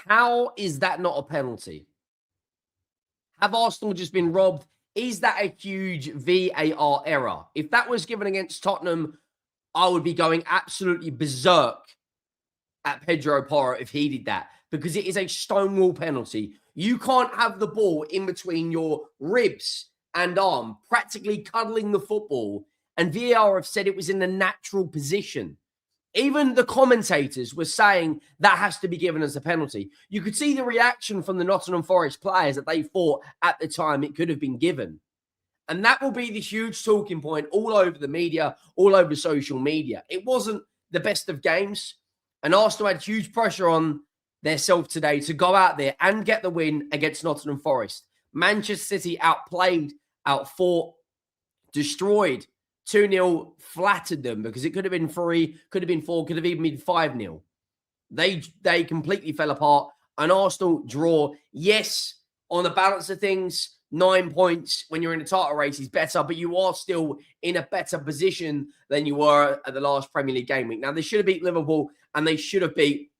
How is that not a penalty? Have Arsenal just been robbed? Is that a huge VAR error? If that was given against Tottenham, I would be going absolutely berserk at Pedro Porro if he did that, because it is a stonewall penalty. You can't have the ball in between your ribs and arm, practically cuddling the football, and VAR have said it was in the natural position. Even the commentators were saying that has to be given as a penalty. You could see the reaction from the Nottingham Forest players that they thought at the time it could have been given. And that will be the huge talking point all over the media, all over social media. It wasn't the best of games. And Arsenal had huge pressure on themselves today to go out there and get the win against Nottingham Forest. Manchester City outplayed, outfought, destroyed. 2-0, flattered them, because it could have been 3, could have been 4, could have even been 5-0. They completely fell apart. An Arsenal draw, yes, on the balance of things, 9 points when you're in a title race is better, but you are still in a better position than you were at the last Premier League game week. Now, they should have beat Liverpool and they should have beat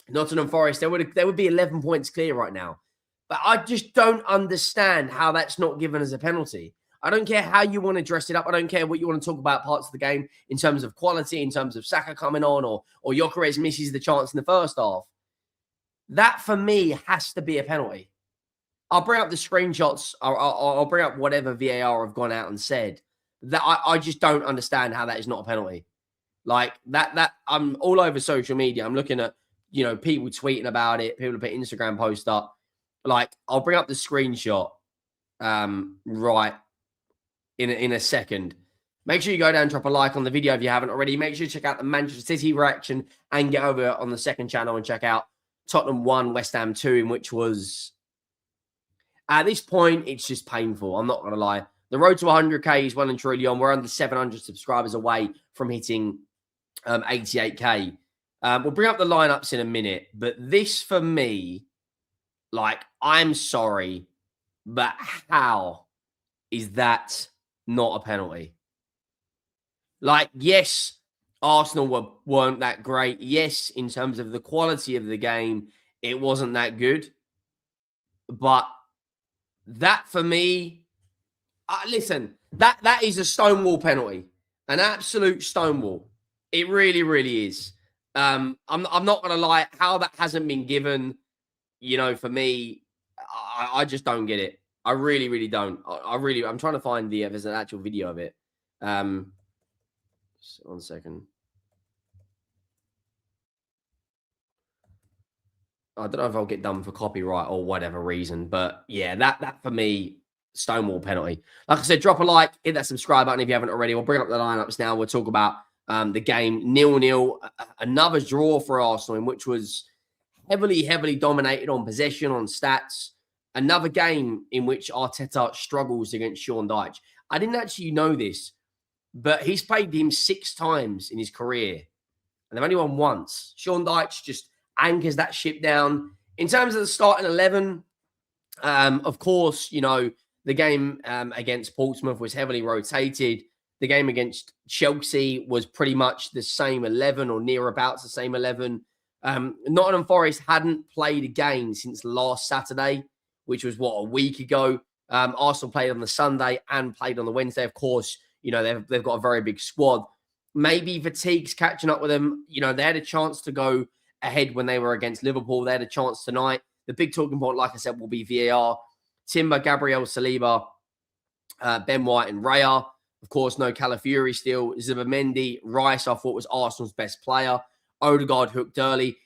Nottingham Forest. They would be 11 points clear right now. But I just don't understand how that's not given as a penalty. I don't care how you want to dress it up. I don't care what you want to talk about parts of the game in terms of quality, in terms of Saka coming on, or Gyökeres misses the chance in the first half. That, for me, has to be a penalty. I'll bring up the screenshots. I'll bring up whatever VAR have gone out and said. That I just don't understand how that is not a penalty. Like, that I'm all over social media. I'm looking at, people tweeting about it. People put Instagram posts up. Like, I'll bring up the screenshot right in a second. Make sure you go down and drop a like on the video if you haven't already. Make sure you check out the Manchester City reaction and get over on the second channel and check out Tottenham 1, West Ham 2, in which was, at this point, it's just painful. I'm not going to lie. The road to 100K is well and truly on. We're under 700 subscribers away from hitting 88K. We'll bring up the lineups in a minute, but this, for me, like, I'm sorry, but how is that not a penalty? Like, yes, Arsenal weren't that great. Yes, in terms of the quality of the game, it wasn't that good. But that, for me, listen, that is a stonewall penalty. An absolute stonewall. It really, really is. I'm not going to lie. How that hasn't been given, for me, I just don't get it. I really, really don't. I'm trying to find there's an actual video of it. 1 second. I don't know if I'll get done for copyright or whatever reason, but yeah, that for me, stonewall penalty. Like I said, drop a like, hit that subscribe button if you haven't already. We'll bring up the lineups now. We'll talk about the game. 0-0, another draw for Arsenal, in which was heavily dominated on possession, on stats. Another game in which Arteta struggles against Sean Dyche. I didn't actually know this, but he's played him 6 times in his career, and they've only won once. Sean Dyche just anchors that ship down. In terms of the starting 11, of course, the game against Portsmouth was heavily rotated. The game against Chelsea was pretty much the same 11, or near about the same 11. Nottingham Forest hadn't played a game since last Saturday, which was, a week ago. Arsenal played on the Sunday and played on the Wednesday. Of course, they've got a very big squad. Maybe fatigue's catching up with them. They had a chance to go ahead when they were against Liverpool. They had a chance tonight. The big talking point, like I said, will be VAR. Timber, Gabriel Saliba, Ben White and Raya. Of course, no Calafiori still. Zubimendi, Rice, I thought was Arsenal's best player. Odegaard hooked early.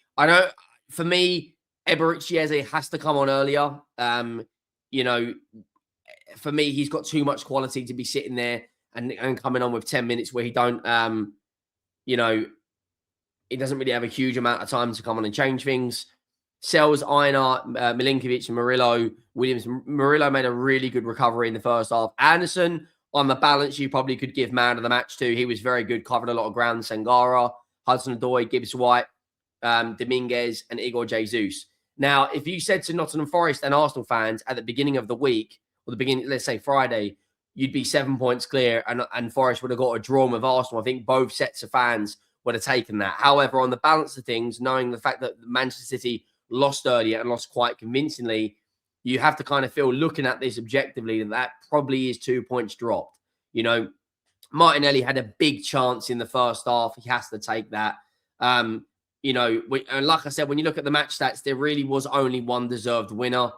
For me, Eberechieze has to come on earlier. For me, he's got too much quality to be sitting there and coming on with 10 minutes where he don't, he doesn't really have a huge amount of time to come on and change things. Sels, Aina, Milinkovic, and Murillo, Williams. Murillo made a really good recovery in the first half. Anderson, on the balance, you probably could give man of the match to. He was very good, covered a lot of ground. Sangara, Hudson-Odoi, Gibbs-White, Dominguez, and Igor Jesus. Now, if you said to Nottingham Forest and Arsenal fans at the beginning of the week, or the beginning, let's say Friday, you'd be 7 points clear and Forest would have got a draw with Arsenal, I think both sets of fans would have taken that. However, on the balance of things, knowing the fact that Manchester City lost earlier and lost quite convincingly, you have to kind of feel, looking at this objectively, that probably is 2 points dropped. You know, Martinelli had a big chance in the first half. He has to take that. You know, and like I said, when you look at the match stats, there really was only one deserved winner.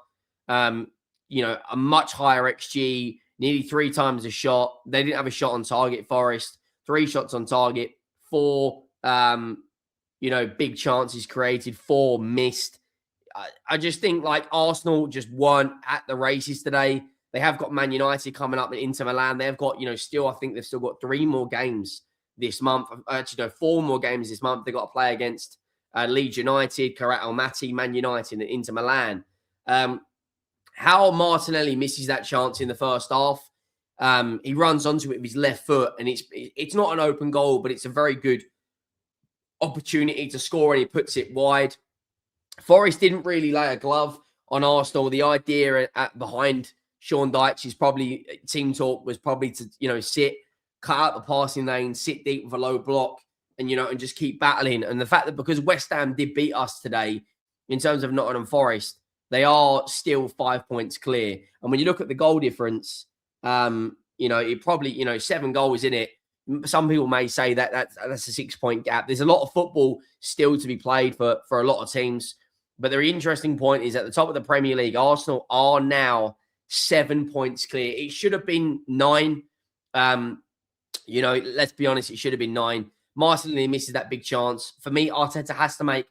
You know, a much higher XG, nearly 3 times a shot. They didn't have a shot on target, Forest. 3 shots on target, 4, you know, big chances created, 4 missed. I just think, like, Arsenal just weren't at the races today. They have got Man United coming up and Inter Milan. They've got, you know, I think they've still got 3 more games this month. Actually, no, 4 more games this month. They've got to play against Leeds United, Karat Almaty, Man United, and Inter Milan. How Martinelli misses that chance in the first half. He runs onto it with his left foot, and it's not an open goal, but it's a very good opportunity to score, and he puts it wide. Forest didn't really lay a glove on Arsenal. The idea behind Sean Dyche's team talk was probably to, you know, cut out the passing lane, sit deep with a low block, and, you know, and just keep battling. And the fact that because West Ham did beat us today in terms of Nottingham Forest, they are still 5 points clear. And when you look at the goal difference, you know, it probably, you know, 7 goals in it. Some people may say that that's a 6-point gap. There's a lot of football still to be played for a lot of teams. But the interesting point is, at the top of the Premier League, Arsenal are now 7 points clear. It should have been 9. You know, let's be honest, it should have been 9. Martinelli misses that big chance. For me, Arteta has to make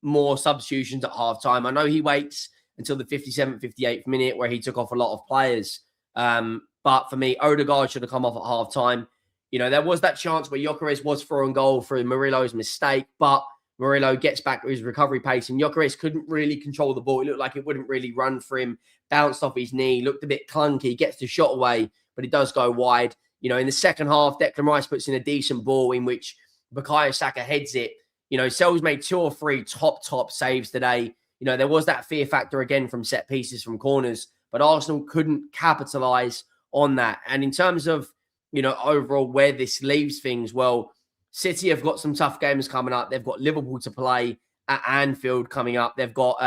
more substitutions at half-time. I know he waits until the 57th, 58th minute where he took off a lot of players. But for me, Odegaard should have come off at half-time. You know, there was that chance where Gyökeres was through on goal through Murillo's mistake, but Murillo gets back to his recovery pace, and Gyökeres couldn't really control the ball. It looked like it wouldn't really run for him, bounced off his knee, looked a bit clunky, gets the shot away, but it does go wide. You know, in the second half, Declan Rice puts in a decent ball in which Bukayo Saka heads it. You know, Sels made 2 or 3 top saves today. You know, there was that fear factor again from set pieces, from corners, but Arsenal couldn't capitalise on that. And in terms of, you know, overall where this leaves things, well, City have got some tough games coming up. They've got Liverpool to play at Anfield coming up. They've got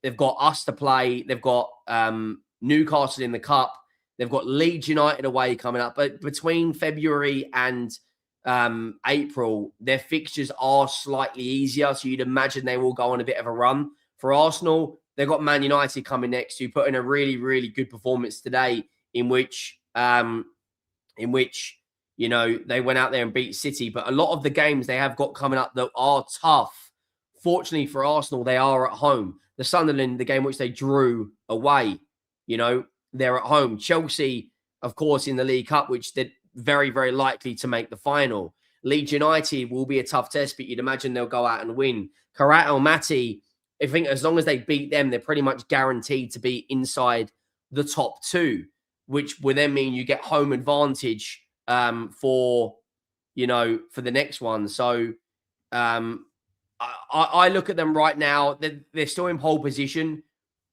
us to play. They've got Newcastle in the Cup. They've got Leeds United away coming up. But between February and April, their fixtures are slightly easier. So you'd imagine they will go on a bit of a run. For Arsenal, they've got Man United coming next, who put in a really, really good performance today, in which you know, they went out there and beat City. But a lot of the games they have got coming up that are tough, fortunately for Arsenal, they are at home. The Sunderland, the game which they drew away, you know, they're at home. Chelsea, of course, in the League Cup, which they're very, very likely to make the final. Leeds United will be a tough test, but you'd imagine they'll go out and win. Karat Almaty, I think as long as they beat them, they're pretty much guaranteed to be inside the top 2, which would then mean you get home advantage for, you know, for the next one. So I look at them right now. They're still in pole position,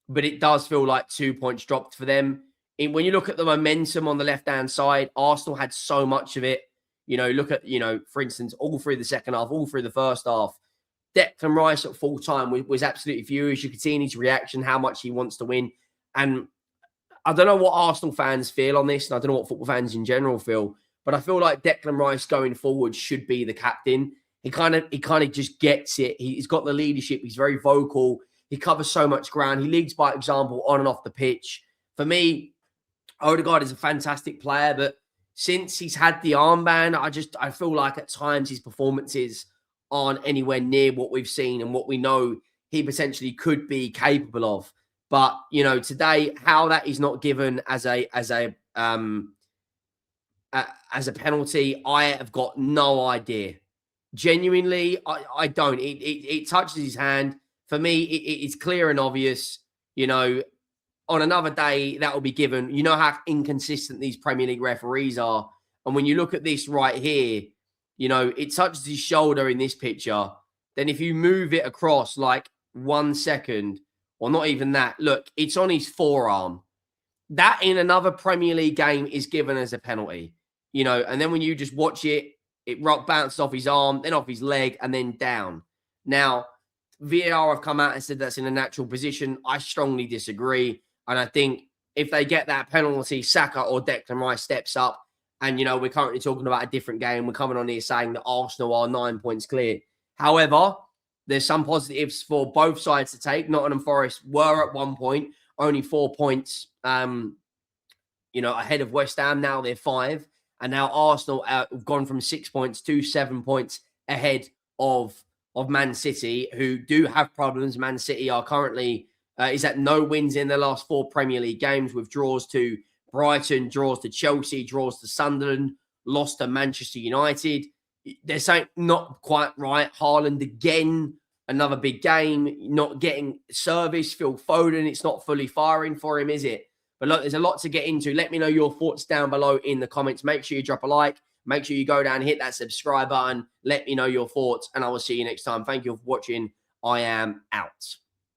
but it does feel like 2 points dropped for them. When you look at the momentum on the left-hand side, Arsenal had so much of it. You know, look at, you know, for instance, all through the second half, all through the first half, Declan Rice at full time was absolutely furious. You could see in his reaction how much he wants to win. And I don't know what Arsenal fans feel on this, and I don't know what football fans in general feel, but I feel like Declan Rice going forward should be the captain. He kind of just gets it. He's got the leadership. He's very vocal. He covers so much ground. He leads by example on and off the pitch. For me, Odegaard is a fantastic player, but since he's had the armband, I feel like at times his performances aren't anywhere near what we've seen and what we know he potentially could be capable of. But, you know, today, how that is not given as a penalty, I have got no idea. Genuinely, I don't. It touches his hand. For me, it's clear and obvious. You know, on another day, that will be given. You know how inconsistent these Premier League referees are. And when you look at this right here, you know, it touches his shoulder in this picture. Then if you move it across like 1 second, or not even that, look, it's on his forearm. That in another Premier League game is given as a penalty. You know, and then when you just watch it, it bounced off his arm, then off his leg, and then down. Now, VAR have come out and said that's in a natural position. I strongly disagree. And I think if they get that penalty, Saka or Declan Rice steps up. And, we're currently talking about a different game. We're coming on here saying that Arsenal are 9 points clear. However, there's some positives for both sides to take. Nottingham Forest were at one point only 4 points, ahead of West Ham. Now they're 5. And now Arsenal have gone from 6 points to 7 points ahead of Man City, who do have problems. Man City are currently is at no wins in their last 4 Premier League games, with draws to Brighton, draws to Chelsea, draws to Sunderland, lost to Manchester United. They're saying not quite right. Haaland again, another big game, not getting service. Phil Foden, it's not fully firing for him, is it? But look, there's a lot to get into. Let me know your thoughts down below in the comments. Make sure you drop a like. Make sure you go down and hit that subscribe button. Let me know your thoughts, and I will see you next time. Thank you for watching. I am out.